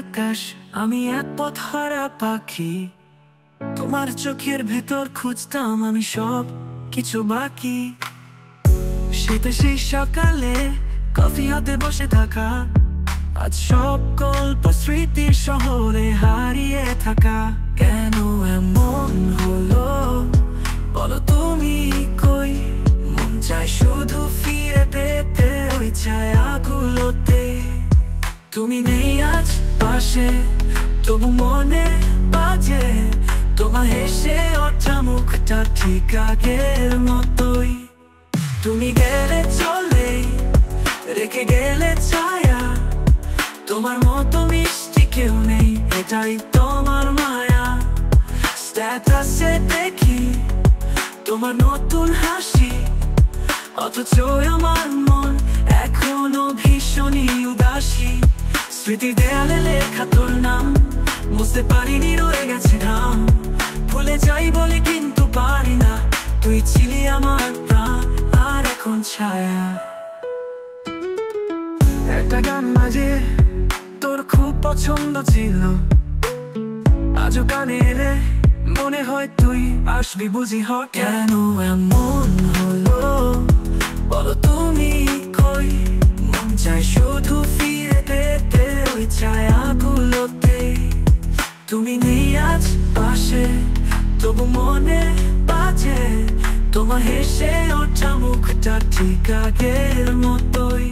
আকাশ, আমি এক পথহারা পাখি। তোমার চোখের ভেতর খুঁজতাম আমি সব কিছু বাকি। শীতে সেই সকালে কফি হাতে বসে থাকা, আজ সব গল্প স্মৃতির শহরে হারিয়ে থাকা। কেন এমন হলো বলো তুমি কই? মন চায় শুধু ফিরে পেতে ওই ছায়াগুলোতে। তুমি নেই আজ পাশে, তবু মনে বাজে তোমার হেসে ওঠা মুখটা ঠিক আগের মতোই। তুমি গেলে চলে রেখে গেলে ছায়া, তোমার মতো মিষ্টি কেউ নেই, এটাই তোমার মায়া। স্ট্যাটাসে দেখি তোমার নতুন হাসি, অথচ আমার মন এখনো ভীষণই উদাসী। স্মৃতির দেয়ালে লেখা তোর নাম, বুঝতে পারিনি রয়ে গেছে নাম। ভুলে যাই বলি কিন্তু পারি না, তুই ছিলি আমার প্রাণ আর এখন ছায়া। একটা গান মাঝে তোর খুব পছন্দ ছিল, আজও গানে এলে মনে হয় তুই আসবি বুঝি হঠাৎ। কেন এমন হলো বলো তুমি কই? মন চায় শুধু ফিরে পেতে ওই ছায়াগুলোতে। তুমি নেই আজ পাশে, তবু মনে বাজে তোমার হেসে ওঠা মুখটা ঠিক আগের মতোই।